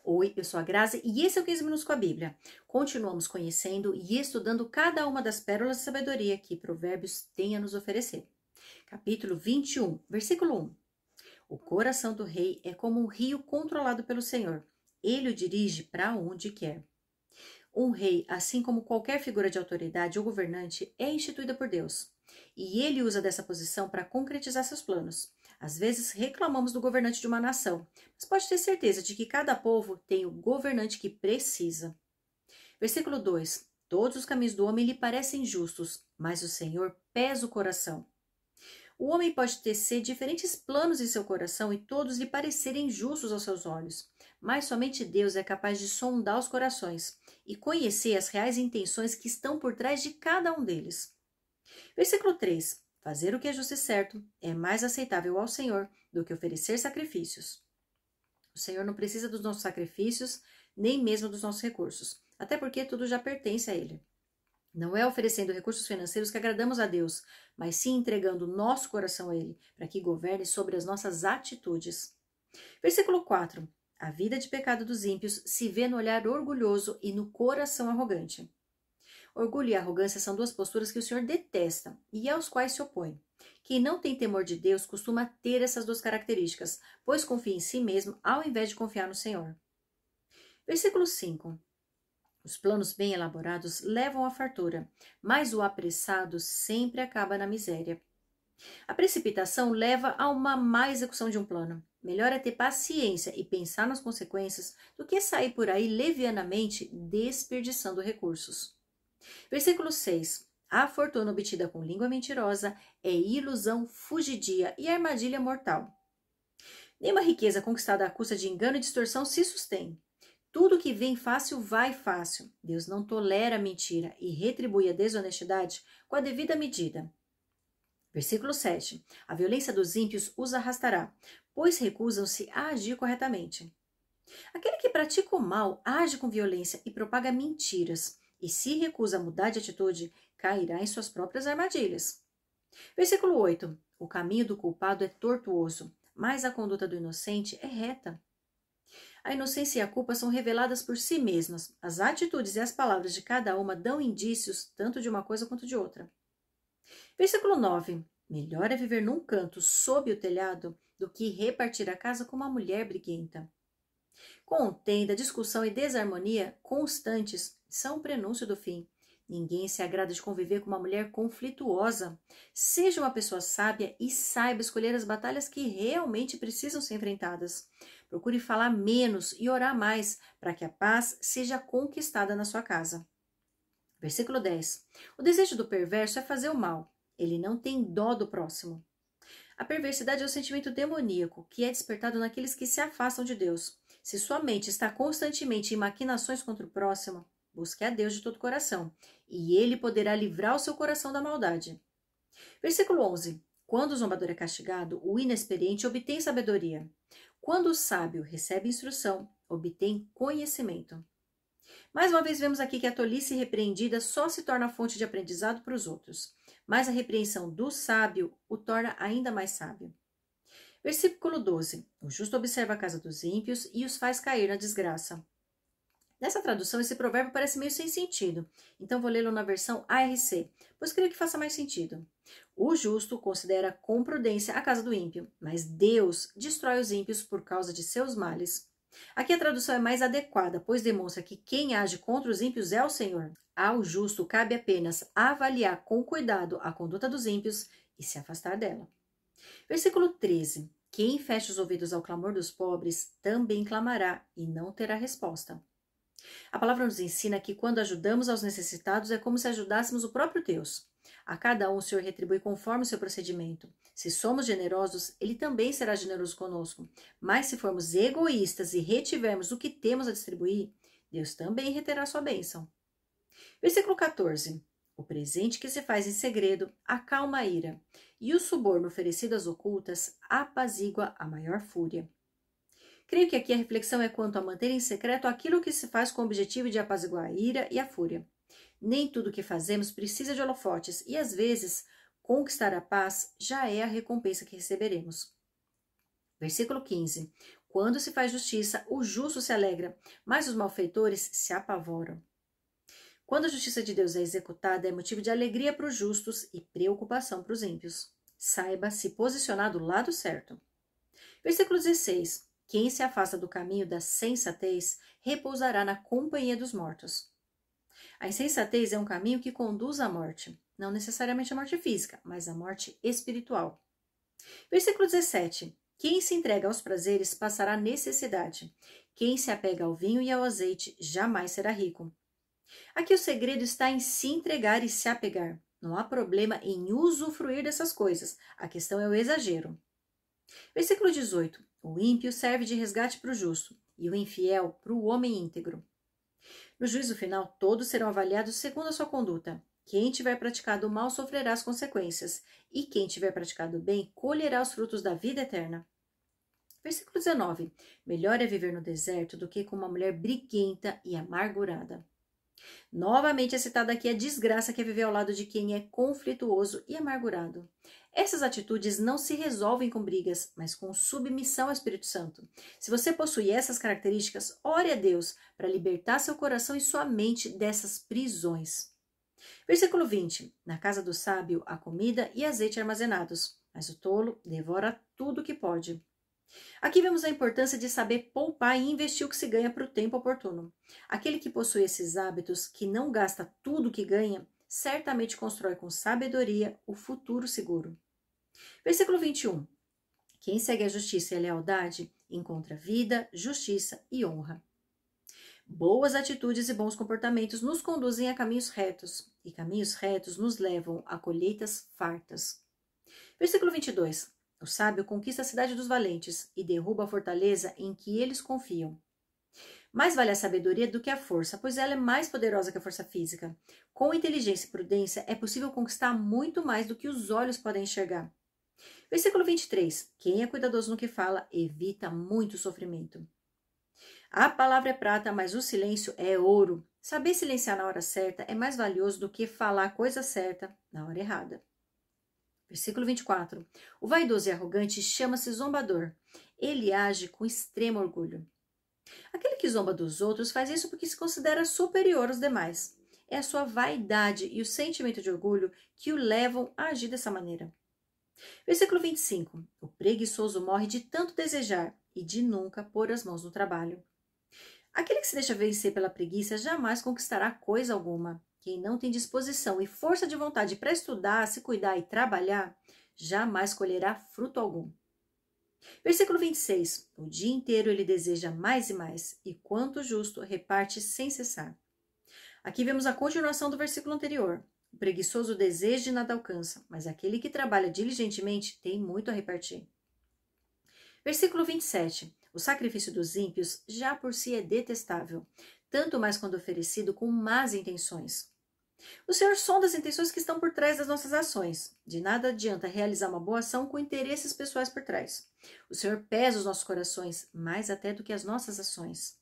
Oi, eu sou a Grazi e esse é o 15 Minutos com a Bíblia. Continuamos conhecendo e estudando cada uma das pérolas de sabedoria que Provérbios tem a nos oferecer. Capítulo 21, versículo 1. O coração do rei é como um rio controlado pelo Senhor. Ele o dirige para onde quer. Um rei, assim como qualquer figura de autoridade ou governante, é instituída por Deus. E ele usa dessa posição para concretizar seus planos. Às vezes reclamamos do governante de uma nação, mas pode ter certeza de que cada povo tem o governante que precisa. Versículo 2. Todos os caminhos do homem lhe parecem justos, mas o Senhor pesa o coração. O homem pode tecer diferentes planos em seu coração e todos lhe parecerem justos aos seus olhos, mas somente Deus é capaz de sondar os corações e conhecer as reais intenções que estão por trás de cada um deles. Versículo 3. Fazer o que é justo e certo é mais aceitável ao Senhor do que oferecer sacrifícios. O Senhor não precisa dos nossos sacrifícios, nem mesmo dos nossos recursos, até porque tudo já pertence a Ele. Não é oferecendo recursos financeiros que agradamos a Deus, mas sim entregando o nosso coração a Ele, para que governe sobre as nossas atitudes. Versículo 4. A vida de pecado dos ímpios se vê no olhar orgulhoso e no coração arrogante. Orgulho e arrogância são duas posturas que o Senhor detesta e aos quais se opõe. Quem não tem temor de Deus costuma ter essas duas características, pois confia em si mesmo ao invés de confiar no Senhor. Versículo 5. Os planos bem elaborados levam à fartura, mas o apressado sempre acaba na miséria. A precipitação leva a uma má execução de um plano. Melhor é ter paciência e pensar nas consequências do que sair por aí levianamente desperdiçando recursos. Versículo 6. A fortuna obtida com língua mentirosa é ilusão fugidia e armadilha mortal. Nenhuma riqueza conquistada à custa de engano e distorção se sustém. Tudo que vem fácil vai fácil. Deus não tolera a mentira e retribui a desonestidade com a devida medida. Versículo 7. A violência dos ímpios os arrastará, pois recusam-se a agir corretamente. Aquele que pratica o mal age com violência e propaga mentiras, e se recusa a mudar de atitude, cairá em suas próprias armadilhas. Versículo 8. O caminho do culpado é tortuoso, mas a conduta do inocente é reta. A inocência e a culpa são reveladas por si mesmas. As atitudes e as palavras de cada uma dão indícios tanto de uma coisa quanto de outra. Versículo 9. Melhor é viver num canto sob o telhado do que repartir a casa com uma mulher briguenta. Contenda, discussão e desarmonia constantes são o prenúncio do fim. Ninguém se agrada de conviver com uma mulher conflituosa. Seja uma pessoa sábia e saiba escolher as batalhas que realmente precisam ser enfrentadas. Procure falar menos e orar mais para que a paz seja conquistada na sua casa. Versículo 10. O desejo do perverso é fazer o mal. Ele não tem dó do próximo. A perversidade é o sentimento demoníaco que é despertado naqueles que se afastam de Deus. Se sua mente está constantemente em maquinações contra o próximo, busque a Deus de todo o coração, e Ele poderá livrar o seu coração da maldade. Versículo 11. Quando o zombador é castigado, o inexperiente obtém sabedoria. Quando o sábio recebe instrução, obtém conhecimento. Mais uma vez vemos aqui que a tolice repreendida só se torna fonte de aprendizado para os outros, mas a repreensão do sábio o torna ainda mais sábio. Versículo 12. O justo observa a casa dos ímpios e os faz cair na desgraça. Nessa tradução, esse provérbio parece meio sem sentido, então vou lê-lo na versão ARC, pois creio que faça mais sentido. O justo considera com prudência a casa do ímpio, mas Deus destrói os ímpios por causa de seus males. Aqui a tradução é mais adequada, pois demonstra que quem age contra os ímpios é o Senhor. Ao justo cabe apenas avaliar com cuidado a conduta dos ímpios e se afastar dela. Versículo 13. Quem fecha os ouvidos ao clamor dos pobres também clamará e não terá resposta. A palavra nos ensina que quando ajudamos aos necessitados é como se ajudássemos o próprio Deus. A cada um o Senhor retribui conforme o seu procedimento. Se somos generosos, Ele também será generoso conosco. Mas se formos egoístas e retivermos o que temos a distribuir, Deus também reterá sua bênção. Versículo 14. O presente que se faz em segredo acalma a ira, e o suborno oferecido às ocultas apazigua a maior fúria. Creio que aqui a reflexão é quanto a manter em secreto aquilo que se faz com o objetivo de apaziguar a ira e a fúria. Nem tudo o que fazemos precisa de holofotes e, às vezes, conquistar a paz já é a recompensa que receberemos. Versículo 15. Quando se faz justiça, o justo se alegra, mas os malfeitores se apavoram. Quando a justiça de Deus é executada, é motivo de alegria para os justos e preocupação para os ímpios. Saiba se posicionar do lado certo. Versículo 16. Quem se afasta do caminho da sensatez repousará na companhia dos mortos. A insensatez é um caminho que conduz à morte, não necessariamente à morte física, mas à morte espiritual. Versículo 17. Quem se entrega aos prazeres passará necessidade. Quem se apega ao vinho e ao azeite jamais será rico. Aqui o segredo está em se entregar e se apegar. Não há problema em usufruir dessas coisas. A questão é o exagero. Versículo 18. O ímpio serve de resgate para o justo e o infiel para o homem íntegro. No juízo final, todos serão avaliados segundo a sua conduta. Quem tiver praticado o mal sofrerá as consequências, e quem tiver praticado o bem colherá os frutos da vida eterna. Versículo 19. Melhor é viver no deserto do que com uma mulher briguenta e amargurada. Novamente é citada aqui a desgraça que é viver ao lado de quem é conflituoso e amargurado. Essas atitudes não se resolvem com brigas, mas com submissão ao Espírito Santo. Se você possui essas características, ore a Deus para libertar seu coração e sua mente dessas prisões. Versículo 20. Na casa do sábio há comida e azeite armazenados, mas o tolo devora tudo o que pode. Aqui vemos a importância de saber poupar e investir o que se ganha para o tempo oportuno. Aquele que possui esses hábitos, que não gasta tudo o que ganha, certamente constrói com sabedoria o futuro seguro. Versículo 21. Quem segue a justiça e a lealdade encontra vida, justiça e honra. Boas atitudes e bons comportamentos nos conduzem a caminhos retos, e caminhos retos nos levam a colheitas fartas. Versículo 22. O sábio conquista a cidade dos valentes e derruba a fortaleza em que eles confiam. Mais vale a sabedoria do que a força, pois ela é mais poderosa que a força física. Com inteligência e prudência é possível conquistar muito mais do que os olhos podem enxergar. Versículo 23. Quem é cuidadoso no que fala, evita muito sofrimento. A palavra é prata, mas o silêncio é ouro. Saber silenciar na hora certa é mais valioso do que falar a coisa certa na hora errada. Versículo 24. O vaidoso e arrogante chama-se zombador. Ele age com extremo orgulho. Aquele que zomba dos outros faz isso porque se considera superior aos demais. É a sua vaidade e o sentimento de orgulho que o levam a agir dessa maneira. Versículo 25. O preguiçoso morre de tanto desejar e de nunca pôr as mãos no trabalho. Aquele que se deixa vencer pela preguiça jamais conquistará coisa alguma. Quem não tem disposição e força de vontade para estudar, se cuidar e trabalhar, jamais colherá fruto algum. Versículo 26. O dia inteiro ele deseja mais e mais, e quanto justo reparte sem cessar. Aqui vemos a continuação do versículo anterior. O preguiçoso deseja e nada alcança, mas aquele que trabalha diligentemente tem muito a repartir. Versículo 27. O sacrifício dos ímpios já por si é detestável, tanto mais quando oferecido com más intenções. O Senhor sonda as intenções que estão por trás das nossas ações. De nada adianta realizar uma boa ação com interesses pessoais por trás. O Senhor pesa os nossos corações, mais até do que as nossas ações.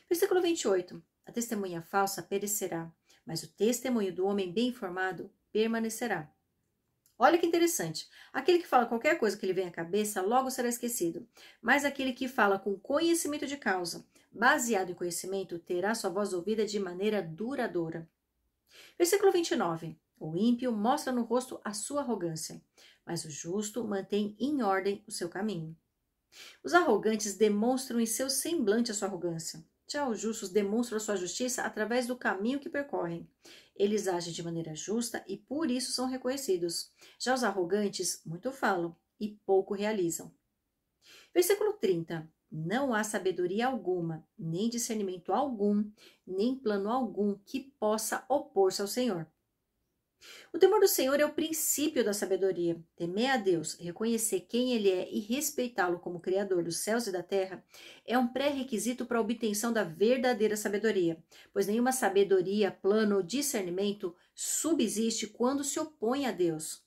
Versículo 28. A testemunha falsa perecerá, mas o testemunho do homem bem informado permanecerá. Olha que interessante. Aquele que fala qualquer coisa que lhe vem à cabeça, logo será esquecido. Mas aquele que fala com conhecimento de causa, baseado em conhecimento, terá sua voz ouvida de maneira duradoura. Versículo 29. O ímpio mostra no rosto a sua arrogância, mas o justo mantém em ordem o seu caminho. Os arrogantes demonstram em seu semblante a sua arrogância. Já os justos demonstram a sua justiça através do caminho que percorrem. Eles agem de maneira justa e por isso são reconhecidos. Já os arrogantes muito falam e pouco realizam. Versículo 30. Não há sabedoria alguma, nem discernimento algum, nem plano algum que possa opor-se ao Senhor. O temor do Senhor é o princípio da sabedoria. Temer a Deus, reconhecer quem Ele é e respeitá-lo como Criador dos céus e da terra é um pré-requisito para a obtenção da verdadeira sabedoria, pois nenhuma sabedoria, plano ou discernimento subsiste quando se opõe a Deus.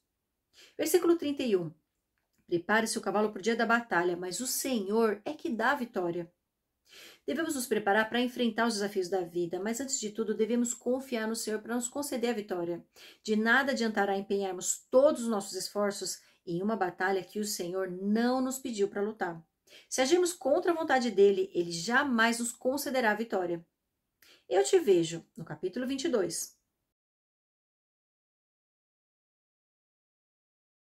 Versículo 31. Prepare-se o cavalo para o dia da batalha, mas o Senhor é que dá a vitória. Devemos nos preparar para enfrentar os desafios da vida, mas antes de tudo devemos confiar no Senhor para nos conceder a vitória. De nada adiantará empenharmos todos os nossos esforços em uma batalha que o Senhor não nos pediu para lutar. Se agirmos contra a vontade dele, ele jamais nos concederá a vitória. Eu te vejo, no capítulo 22,